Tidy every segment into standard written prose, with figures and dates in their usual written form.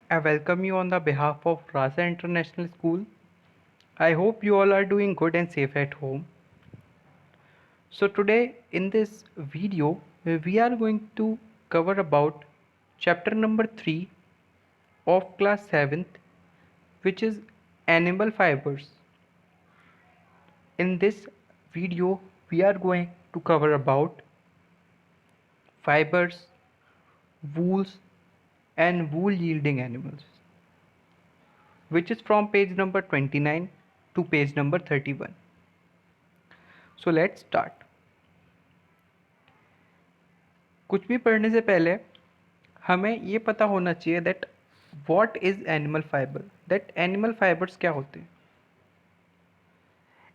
I welcome you on the behalf of Rasa International School. I hope you all are doing good and safe at home. So today in this video we are going to cover about chapter number 3 of class 7th, which is animal fibers. In this video we are going to cover about fibers, wools and wool yielding animals, which is from page number 29 to page number 31. So let's start. कुछ भी पढ़ने से पहले हमें ये पता होना चाहिए that what is animal fibre, that animal fibres क्या होते हैं.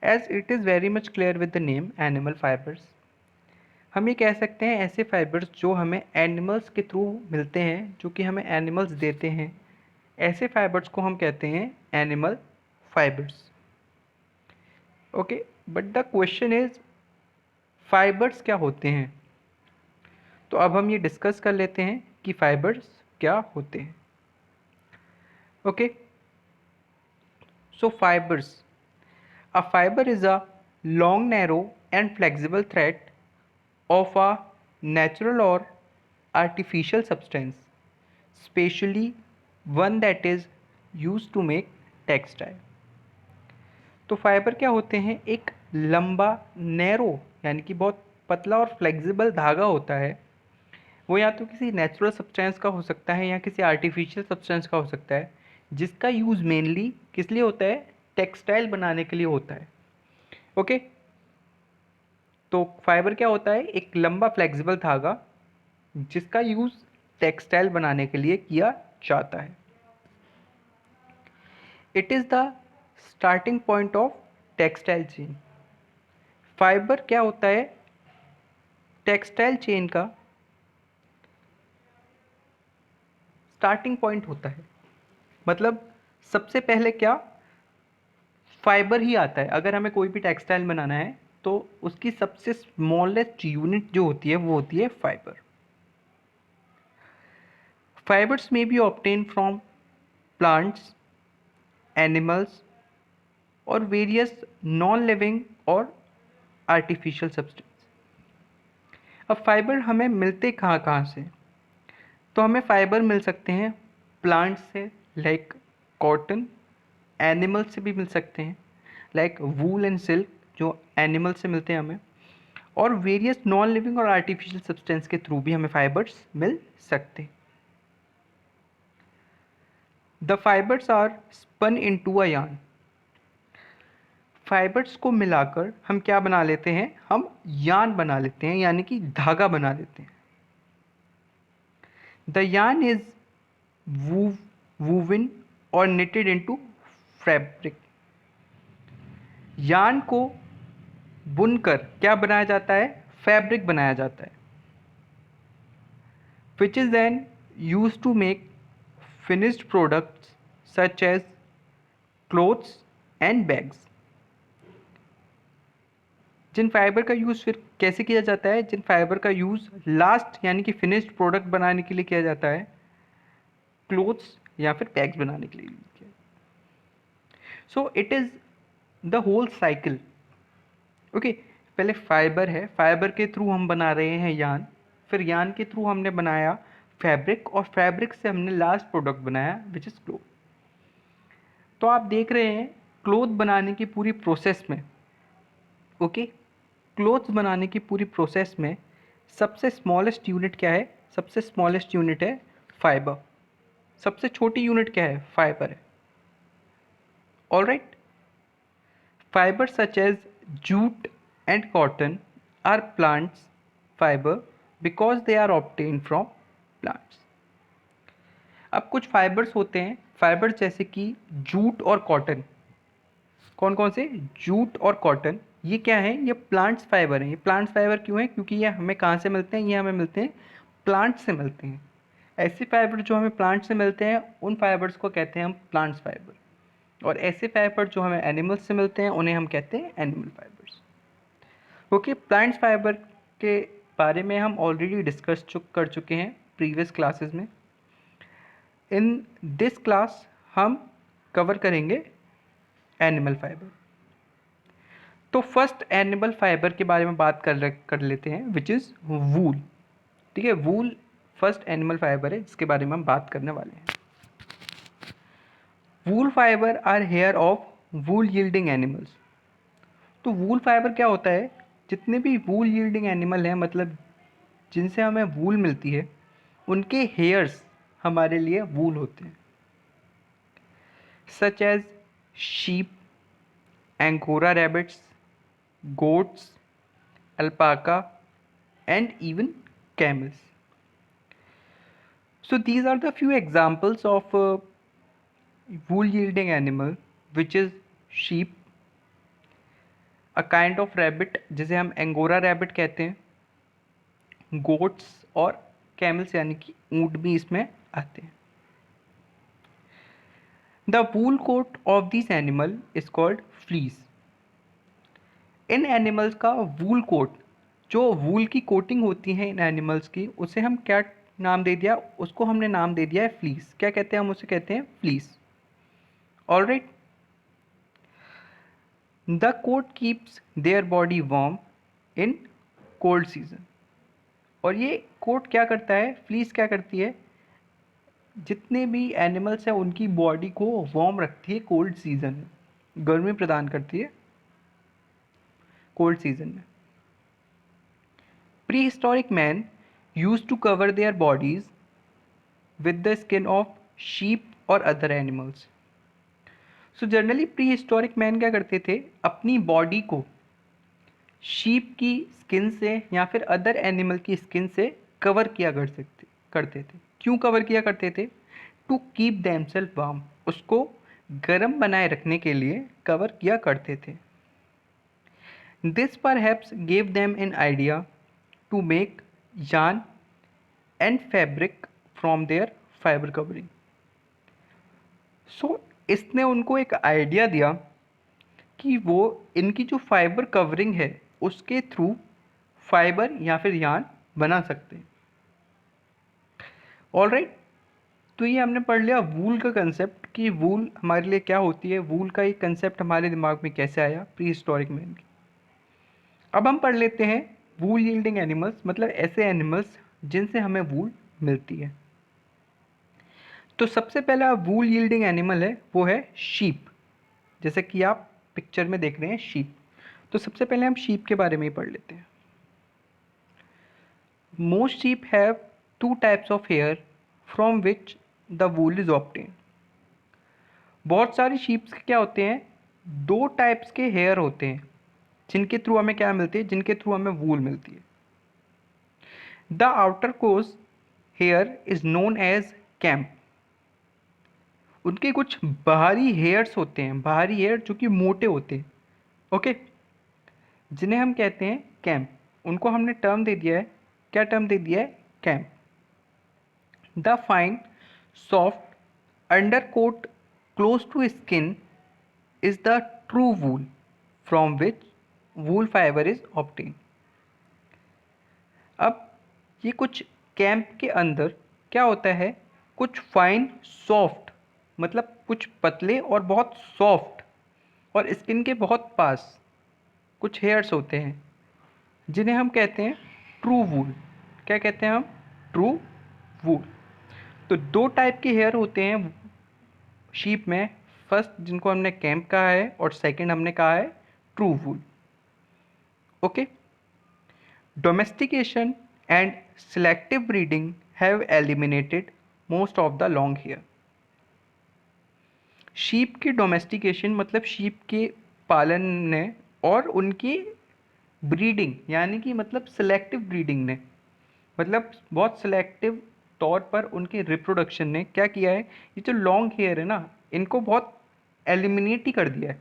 As it is very much clear with the name animal fibres, हम ये कह सकते हैं ऐसे फाइबर्स जो हमें एनिमल्स के थ्रू मिलते हैं, जो कि हमें एनिमल्स देते हैं, ऐसे फाइबर्स को हम कहते हैं animal fibres. Okay, but the question is fibres क्या होते हैं. तो अब हम ये डिस्कस कर लेते हैं कि फाइबर्स क्या होते हैं. Okay, so fibres, a fiber is a long, narrow and flexible thread of a natural or artificial substance, especially one that is used to make textile. तो फाइबर क्या होते हैं? एक लंबा, नैरो यानी कि बहुत पतला और फ्लेक्सिबल धागा होता है. वो या तो किसी नेचुरल सब्सटेंस का हो सकता है या किसी आर्टिफिशियल सब्सटेंस का हो सकता है, जिसका यूज़ मेनली किस लिए होता है? टेक्सटाइल बनाने के लिए होता है. ओके, तो फाइबर क्या होता है? एक लंबा फ्लेक्सिबल धागा जिसका यूज़ टेक्सटाइल बनाने के लिए किया जाता है. It is the starting point of textile chain. Fibre क्या होता है? टेक्सटाइल चेन का स्टार्टिंग पॉइंट होता है. मतलब सबसे पहले क्या? फाइबर ही आता है. अगर हमें कोई भी टेक्सटाइल बनाना है तो उसकी सबसे स्मॉलेस्ट यूनिट जो होती है वो होती है fibre. Fibers may be obtained from plants, animals or various non-living or artificial substance. अब फाइबर हमें मिलते कहाँ कहाँ से? तो हमें फाइबर मिल सकते हैं प्लांट से, लाइक कॉटन. एनिमल से भी मिल सकते हैं, लाइक वूल एंड सिल्क, जो एनिमल से मिलते हैं हमें. और वेरियस नॉन लिविंग और आर्टिफिशियल सब्सटेंस के थ्रू भी हमें फाइबर्स मिल सकते हैं. The fibres are spun into a yarn. Fibres को मिलाकर हम क्या बना लेते हैं? हम यार्न बना लेते हैं, यानी कि धागा बना लेते हैं. द यार्न इज वूवन और knitted इनटू फैब्रिक. यार्न को बुनकर क्या बनाया जाता है? फैब्रिक बनाया जाता है, which is then used to make finished products such as clothes and bags. जिन फाइबर का यूज़ फिर कैसे किया जाता है? जिन फाइबर का यूज़ लास्ट यानी कि फिनिश्ड प्रोडक्ट बनाने के लिए किया जाता है, क्लोथ्स या फिर बैग्स बनाने के लिए यूज़ किया. So it is the whole cycle. Okay, पहले फाइबर है, फाइबर के थ्रू हम बना रहे हैं यान, फिर यान के थ्रू हमने बनाया फैब्रिक, और फैब्रिक से हमने लास्ट प्रोडक्ट बनाया विच इज़ क्लोथ. तो आप देख रहे हैं क्लोथ बनाने की पूरी प्रोसेस में, ओके, क्लोथ्स बनाने की पूरी प्रोसेस में सबसे स्मॉलेस्ट यूनिट क्या है? सबसे स्मॉलेस्ट यूनिट है फाइबर. सबसे छोटी यूनिट क्या है? फाइबर है. All right. Fibre such as jute and cotton are plants fibre because they are obtain from plants. अब कुछ फाइबर्स होते हैं, फाइबर्स जैसे कि जूट और कॉटन. कौन कौन से? जूट और कॉटन. ये क्या है? ये प्लांट्स फाइबर हैं. ये प्लांट्स फाइबर क्यों हैं? क्योंकि ये हमें कहाँ से मिलते हैं? ये हमें मिलते हैं प्लांट से मिलते हैं. ऐसे फाइबर जो हमें प्लांट से मिलते हैं उन फाइबर्स को कहते हैं हम प्लांट्स फाइबर, और ऐसे फाइबर जो हमें एनिमल्स से मिलते हैं उन्हें हम कहते हैं animal fibres. Okay, plants fibre के बारे में हम ऑलरेडी डिस्कस कर चुके हैं प्रीवियस क्लासेस में. इन दिस क्लास हम कवर करेंगे एनिमल फाइबर। तो फर्स्ट एनिमल फाइबर के बारे में बात कर लेते हैं, विच इज़ वूल। ठीक है, वूल फर्स्ट एनिमल फाइबर है जिसके बारे में हम बात करने वाले हैं। Wool fibre are hair of wool yielding animals. तो वूल फाइबर क्या होता है, जितने भी वूल यील्डिंग एनिमल हैं, मतलब जिनसे हमें वूल मिलती है, उनके हेयर्स हमारे लिए वूल होते हैं, such as sheep, angora rabbits, goats, alpaca, and even camels. So these are the few examples of wool yielding animal, which is sheep, a kind of rabbit जिसे हम एंगोरा रैबिट कहते हैं, goats और camels यानी कि ऊँट भी इसमें आते हैं। The wool coat of these animal is called fleece. In animals का वूल कोट, जो वूल की कोटिंग होती है इन एनिमल्स की, उसे हम क्या नाम दे दिया, उसको हमने नाम दे दिया है फ्लीस। क्या कहते हैं हम उसे, कहते हैं fleece. Alright, the coat keeps their body warm in cold season. और ये कोट क्या करता है, फ्लीस क्या करती है, जितने भी एनिमल्स हैं उनकी बॉडी को वार्म रखती है कोल्ड सीजन में, गर्मी प्रदान करती है कोल्ड सीजन में। Prehistoric man used to cover their bodies with the skin of sheep or other animals. So generally prehistoric man क्या करते थे, अपनी बॉडी को शीप की स्किन से या फिर अदर एनिमल की स्किन से कवर किया करते थे। क्यों कवर किया करते थे, टू कीप देमसेल्फ वार्म, उसको गर्म बनाए रखने के लिए कवर किया करते थे। This perhaps gave them an idea to make yarn and fabric from their fiber covering. So इसने उनको एक आइडिया दिया कि वो इनकी जो फाइबर कवरिंग है उसके थ्रू फाइबर या फिर यार्न बना सकते हैं। ऑलराइट, तो ये हमने पढ़ लिया वूल का कंसेप्ट कि वूल हमारे लिए क्या होती है, वूल का एक कंसेप्ट हमारे दिमाग में कैसे आया प्री हिस्टोरिक मैन की। अब हम पढ़ लेते हैं वूल यील्डिंग एनिमल्स, मतलब ऐसे एनिमल्स जिनसे हमें वूल मिलती है। तो सबसे पहला वूल यील्डिंग एनिमल है वो है शीप, जैसे कि आप पिक्चर में देख रहे हैं शीप। तो सबसे पहले हम शीप के बारे में ही पढ़ लेते हैं। Most sheep have two types of hair from which the wool is obtain. बहुत सारी शीप्स क्या होते हैं, दो टाइप्स के हेयर होते हैं जिनके थ्रू हमें क्या मिलती है, जिनके थ्रू हमें वूल मिलती है। The outer coarse hair is known as kemp. उनके कुछ बाहरी हेयर्स होते हैं, बाहरी हेयर जो कि मोटे होते हैं, ओके, जिन्हें हम कहते हैं कैम्प। उनको हमने टर्म दे दिया है, क्या टर्म दे दिया है, kemp. The fine soft under coat close to skin is the true wool from which wool fibre is obtain. अब ये कुछ कैम्प के अंदर क्या होता है, कुछ फाइन सॉफ्ट, मतलब कुछ पतले और बहुत सॉफ्ट और स्किन के बहुत पास कुछ हेयर्स होते हैं जिन्हें हम कहते हैं ट्रू वूल। क्या कहते हैं हम, ट्रू वूल। तो दो टाइप के हेयर होते हैं शीप में, फर्स्ट जिनको हमने कैम्प कहा है और सेकंड हमने कहा है true wool. Okay, domestication and selective breeding have eliminated most of the long hair. Sheep की डोमेस्टिकेशन मतलब शीप के पालन ने और उनकी ब्रीडिंग यानी कि मतलब सिलेक्टिव ब्रीडिंग ने, मतलब बहुत सिलेक्टिव तौर पर उनके रिप्रोडक्शन ने क्या किया है, ये जो लॉन्ग हेयर है ना, इनको बहुत एलिमिनेट ही कर दिया है।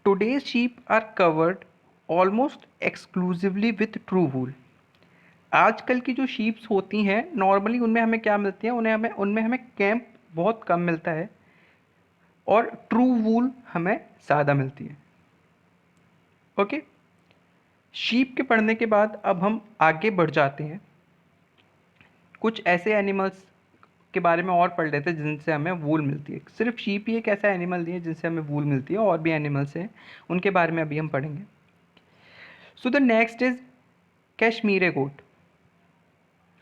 Today's sheep are covered almost exclusively with true wool. आजकल की जो शीप्स होती हैं नॉर्मली उनमें हमें क्या मिलती है, उनमें हमें कैम्प बहुत कम मिलता है और ट्रू वूल हमें ज़्यादा मिलती है। ओके, शीप के पढ़ने के बाद अब हम आगे बढ़ जाते हैं कुछ ऐसे एनिमल्स के बारे में और पढ़ लेते हैं जिनसे हमें वूल मिलती है। सिर्फ शीप ही एक ऐसा एनिमल नहीं है जिनसे हमें वूल मिलती है, और भी एनिमल्स हैं, उनके बारे में अभी हम पढ़ेंगे। So the next is Kashmiri goat.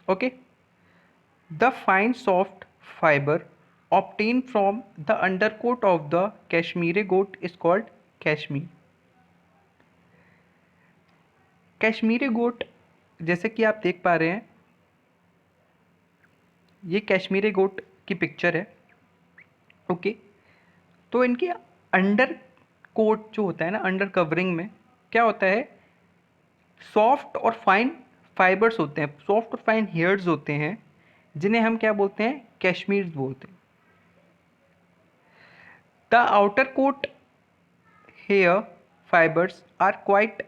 Okay, the fine soft fibre obtained from the undercoat of the Kashmiri goat is called cashmere. Kashmiri goat जैसे कि आप देख पा रहे हैं, ये कश्मीरी गोट की पिक्चर है। ओके, तो इनके अंडर कोट जो होता है ना, अंडर कवरिंग में क्या होता है, सॉफ्ट और फाइन फाइबर्स होते हैं, सॉफ्ट और फाइन हेयर्स होते हैं, जिन्हें हम क्या बोलते हैं, कैशमीर बोलते हैं। The outer coat hair fibres are quite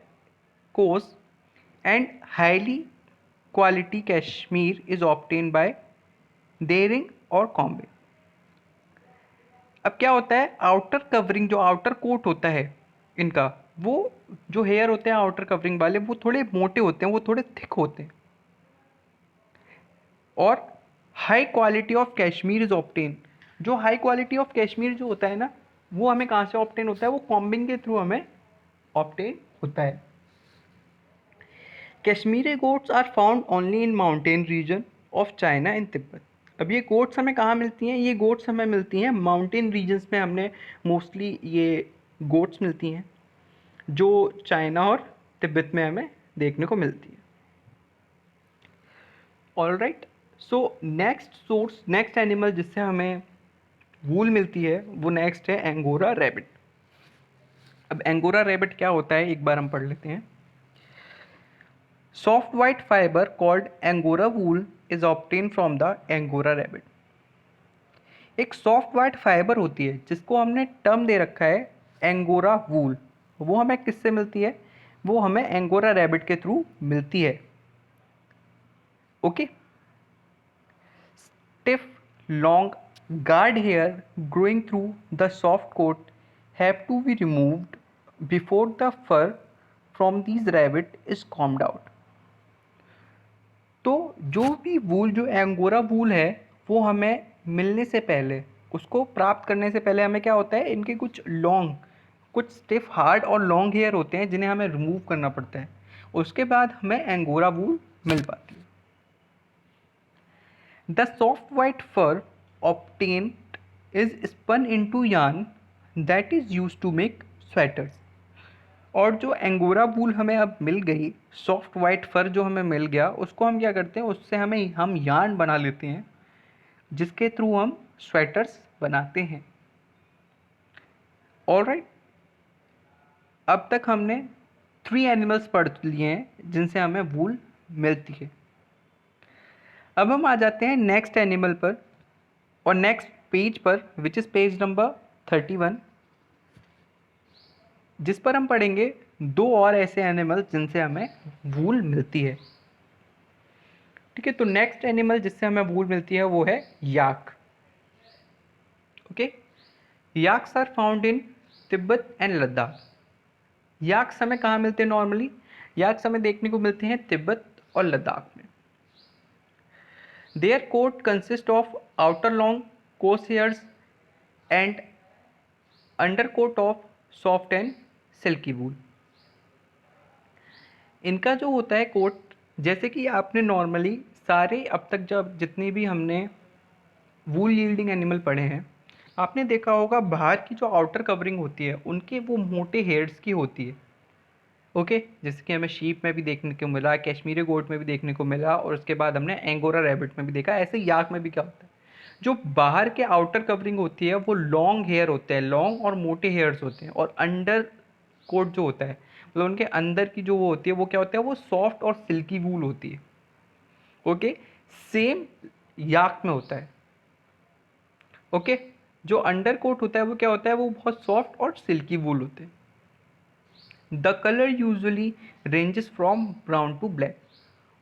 coarse and highly quality cashmere is obtained by dehairing और कॉम्बिंग। अब क्या होता है, आउटर कवरिंग, जो आउटर कोट होता है इनका, वो जो हेयर होते हैं आउटर कवरिंग वाले, वो थोड़े मोटे होते हैं, वो थोड़े थिक होते हैं, और high quality of cashmere is obtain. जो हाई क्वालिटी ऑफ कैश्मीर जो होता है ना, वो हमें कहाँ से ऑप्टेन होता है, वो कॉम्बिंग के थ्रू हमें ऑप्टेन होता है। Kashmiri goats are found only in mountain region of China and Tibet. अब ये गोट्स हमें कहाँ मिलती हैं, ये गोट्स हमें मिलती हैं माउंटेन रीजन्स में, हमने मोस्टली ये गोट्स मिलती हैं जो चाइना और तिब्बत में हमें देखने को मिलती है। All right, so next animal जिससे हमें वूल मिलती है वो नेक्स्ट है एंगोरा रैबिट। अब एंगोरा रैबिट क्या होता है एक बार हम पढ़ लेते हैं। Soft white fibre called Angora wool is obtain from the Angora rabbit. एक सॉफ्ट वाइट फाइबर होती है जिसको हमने टर्म दे रखा है एंगोरा वूल, वो हमें किससे मिलती है, वो हमें एंगोरा रैबिट के थ्रू मिलती है। Okay, stiff, long, guard hair growing through the soft coat have to be removed before the fur from these rabbit is combed out. तो जो भी वूल, जो एंगोरा वूल है, वो हमें मिलने से पहले, उसको प्राप्त करने से पहले हमें क्या होता है, इनके कुछ स्टिफ हार्ड और लॉन्ग हेयर होते हैं जिन्हें हमें रिमूव करना पड़ता है, उसके बाद हमें एंगोरा वूल मिल पाती है। The soft white fur obtained is spun into yarn that is used to make sweaters. और जो एंगोरा वूल हमें अब मिल गई, सॉफ्ट वाइट फर जो हमें मिल गया, उसको हम क्या करते हैं, उससे हम यार्न बना लेते हैं जिसके थ्रू हम स्वेटर्स बनाते हैं। ऑलराइट, अब तक हमने 3 एनिमल्स पढ़ लिए हैं जिनसे हमें वूल मिलती है। अब हम आ जाते हैं नेक्स्ट एनिमल पर और नेक्स्ट पेज पर, विच इज़ पेज नंबर 31, जिस पर हम पढ़ेंगे 2 और ऐसे एनिमल जिनसे हमें वूल मिलती है। ठीक है, तो नेक्स्ट एनिमल जिससे हमें वूल मिलती है वो है yak. Okay, yaks are found in Tibet and Ladakh. Yaks हमें कहाँ मिलते हैं नॉर्मली, याक्स हमें देखने को मिलते हैं तिब्बत और लद्दाख में। Their coat consist of outer long coarse hairs and under coat of soft and silky wool. इनका जो होता है कोट, जैसे कि आपने नॉर्मली सारे अब तक जब जितने भी हमने वूल यील्डिंग एनिमल पढ़े हैं, आपने देखा होगा बाहर की जो आउटर कवरिंग होती है उनके वो मोटे हेयर्स की होती है। ओके, जैसे कि हमें शीप में भी देखने को मिला, कश्मीरी गोट में भी देखने को मिला, और उसके बाद हमने एंगोरा रैबिट में भी देखा। ऐसे याक में भी क्या होता है, जो बाहर के आउटर कवरिंग होती है वो लॉन्ग हेयर होते हैं, लॉन्ग और मोटे हेयर्स होते हैं, और अंडर कोट जो होता है, मतलब उनके अंदर की जो वो होती है वो क्या होता है, वो सॉफ्ट और सिल्की वूल होती है। ओके, सेम याक में होता है। ओके, जो अंडर कोट होता है वो क्या होता है, वो बहुत सॉफ्ट और सिल्की वूल होते हैं। The colour usually ranges from brown to black.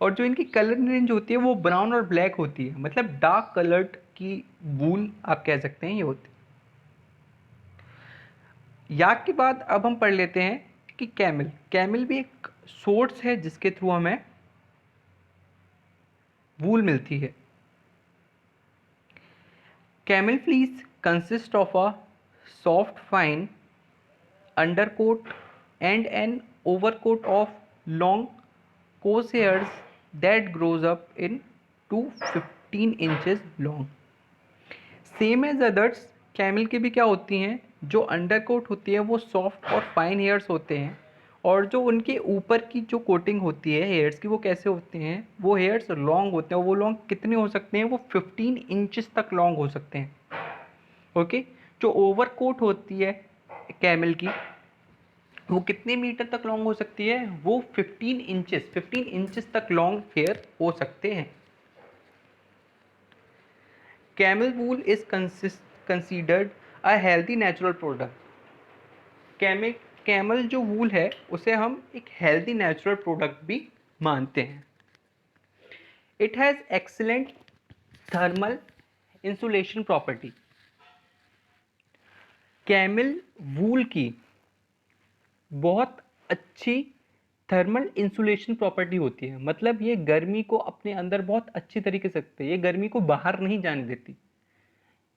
और जो इनकी कलर रेंज होती है वो ब्राउन और ब्लैक होती है, मतलब डार्क कलर्ड की वूल आप कह सकते हैं ये होती है। याक के बाद अब हम पढ़ लेते हैं कि कैमल भी एक सोर्स है जिसके थ्रू हमें वूल मिलती है। Camel fleece consists of a soft, fine undercoat and an overcoat of long coarse hairs that grows up in to 15 inches long. Same as others camel के भी क्या होती हैं, जो अंडरकोट होती है वो सॉफ्ट और फाइन हेयर्स होते हैं, और जो उनके ऊपर की जो कोटिंग होती है हेयर्स की वो कैसे होते हैं, वो हेयर्स लॉन्ग होते हैं। वो लॉन्ग कितने हो सकते हैं, वो 15 इंचेस तक लॉन्ग हो सकते हैं। ओके, जो ओवर कोट होती है कैमल की वो कितने मीटर तक लॉन्ग हो सकती है, वो 15 इंचेस तक लॉन्ग हेयर हो सकते हैं। Camel wool is considered a healthy natural product. Camel जो वूल है उसे हम एक हेल्दी नेचुरल प्रोडक्ट भी मानते हैं। It has excellent thermal insulation property. Camel wool की बहुत अच्छी थर्मल इंसुलेशन प्रॉपर्टी होती है, मतलब ये गर्मी को अपने अंदर बहुत अच्छी तरीके से रखती है, ये गर्मी को बाहर नहीं जाने देती।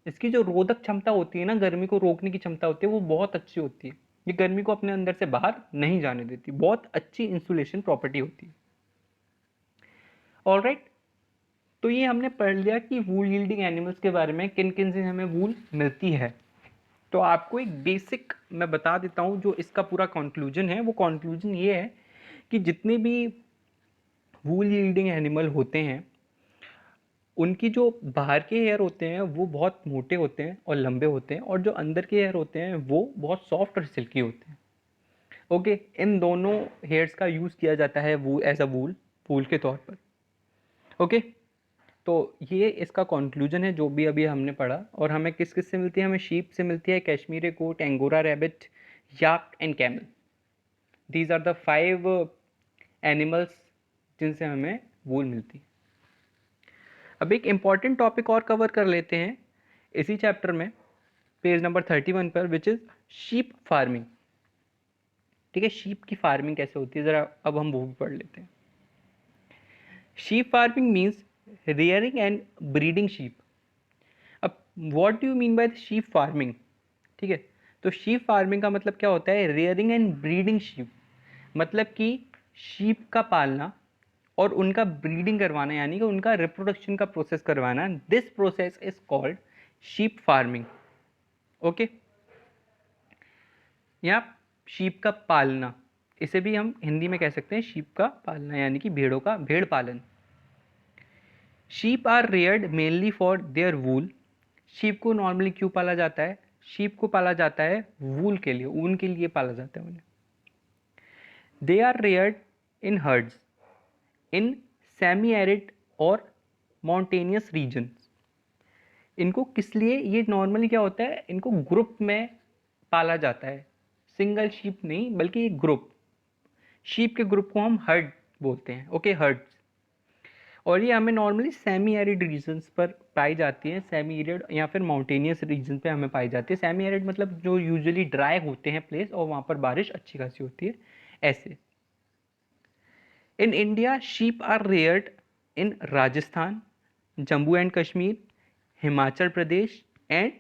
इसकी जो रोधक क्षमता होती है ना, गर्मी को रोकने की क्षमता होती है, वो बहुत अच्छी होती है। ये गर्मी को अपने अंदर से बाहर नहीं जाने देती, बहुत अच्छी इंसुलेशन प्रॉपर्टी होती है। ऑलराइट, तो ये हमने पढ़ लिया कि वूल यील्डिंग एनिमल्स के बारे में, किन किन से हमें वूल मिलती है। तो आपको एक बेसिक मैं बता देता हूँ जो इसका पूरा कंक्लूजन है। वो कंक्लूजन ये है कि जितने भी वूल यील्डिंग एनिमल होते हैं उनकी जो बाहर के हेयर होते हैं वो बहुत मोटे होते हैं और लंबे होते हैं, और जो अंदर के हेयर होते हैं वो बहुत सॉफ्ट और सिल्की होते हैं। ओके, इन दोनों हेयर्स का यूज़ किया जाता है वो एज अ वूल के तौर पर। ओके, तो ये इसका कंक्लूजन है जो भी अभी हमने पढ़ा। और हमें किस किस से मिलती है, हमें शीप से मिलती है, Kashmiri goat, angora rabbit, yak and camel. These are the 5 animals जिनसे हमें वूल मिलती है। अब एक इम्पॉर्टेंट टॉपिक और कवर कर लेते हैं इसी चैप्टर में, पेज नंबर 31 पर, विच इज़ शीप फार्मिंग। ठीक है, शीप की फार्मिंग कैसे होती है ज़रा अब हम वो भी पढ़ लेते हैं। Sheep farming means rearing and breeding sheep. अब what do you mean by sheep farming? ठीक है, तो शीप फार्मिंग का मतलब क्या होता है, रेयरिंग एंड ब्रीडिंग शीप, मतलब कि शीप का पालना और उनका ब्रीडिंग करवाना, यानी कि उनका रिप्रोडक्शन का प्रोसेस करवाना। This process is called sheep farming. Okay, यहाँ शीप का पालना, इसे भी हम हिंदी में कह सकते हैं शीप का पालना, यानी कि भेड़ों का भेड़ पालन। Sheep are reared mainly for their wool. Sheep को नॉर्मली क्यों पाला जाता है, शीप को पाला जाता है वूल के लिए, ऊन के लिए पाला जाता है उन्हें। They are reared in herds in semi arid और माउंटेनियस रीजन्स। इनको किस लिए, ये नॉर्मली क्या होता है, इनको ग्रुप में पाला जाता है, सिंगल शीप नहीं बल्कि एक ग्रुप। शीप के ग्रुप को हम हर्ड बोलते हैं। Okay, hertz. और ये हमें नॉर्मली सेमी एरिड रीजन्स पर पाई जाती है, सेमी एरिड या फिर माउंटेनियस रीजन पे हमें पाई जाती है। सेमी एरिड मतलब जो यूजुअली ड्राई होते हैं प्लेस और वहाँ पर बारिश अच्छी खासी होती है, ऐसे। In India sheep are reared in Rajasthan, Jammu and Kashmir, Himachal Pradesh and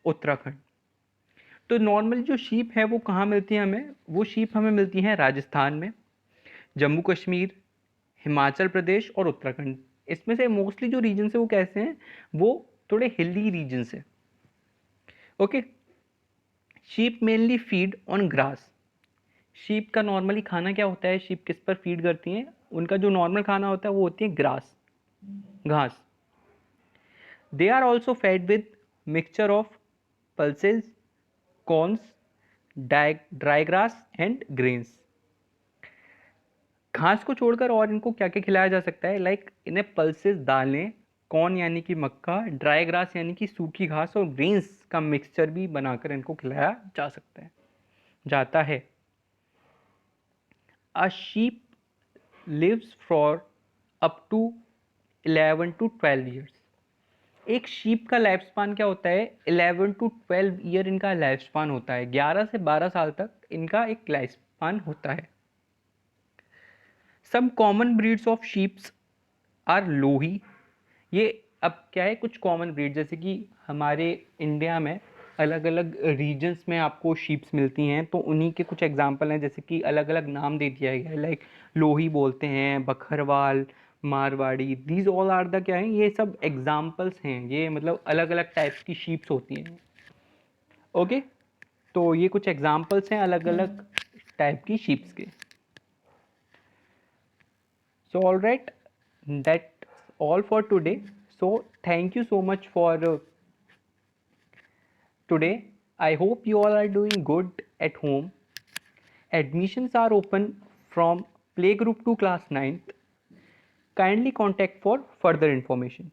Uttarakhand. तो नॉर्मल जो शीप है वो कहाँ मिलती है हमें, वो शीप हमें मिलती हैं राजस्थान में, जम्मू कश्मीर, हिमाचल प्रदेश और उत्तराखंड। इसमें से मोस्टली जो रीजन है वो कैसे हैं, वो थोड़े हिली रीजन है। Okay, sheep mainly feed on grass. Sheep का नॉर्मली खाना क्या होता है, शीप किस पर फीड करती हैं, उनका जो नॉर्मल खाना होता है वो होती है ग्रास, घास। They are also fed with mixture of pulses, corns, dry grass and grains. घास को छोड़कर और इनको क्या क्या खिलाया जा सकता है, लाइक इन्हें पल्सेस, दालें, कॉर्न यानी कि मक्का, ड्राई ग्रास यानी कि सूखी घास और ग्रेन्स का मिक्सचर भी बनाकर इनको खिलाया जा सकता है, जाता है। A sheep lives for up to 11 to 12 years. एक शीप का लाइफ स्पान क्या होता है, 11 टू 12 ईयर इनका लाइफ स्पान होता है, 11 से 12 साल तक इनका एक लाइफ स्पान होता है। Some common breeds of sheeps are Lohi. ये अब क्या है, कुछ कॉमन ब्रीड जैसे कि हमारे इंडिया में अलग अलग रीजन्स में आपको शीप्स मिलती हैं, तो उन्हीं के कुछ एग्जांपल हैं, जैसे कि अलग अलग नाम दे दिया गया है, लाइक लोही बोलते हैं, Bakharwal, Marwari, these all are the क्या है, ये सब एग्जांपल्स हैं, ये मतलब अलग अलग टाइप्स की शीप्स होती हैं। ओके, तो ये कुछ एग्जांपल्स हैं अलग अलग टाइप की शीप्स के। So all right, that's all for today. So thank you so much for today. I hope you all are doing good at home. Admissions are open from playgroup to class 9th. Kindly contact for further information.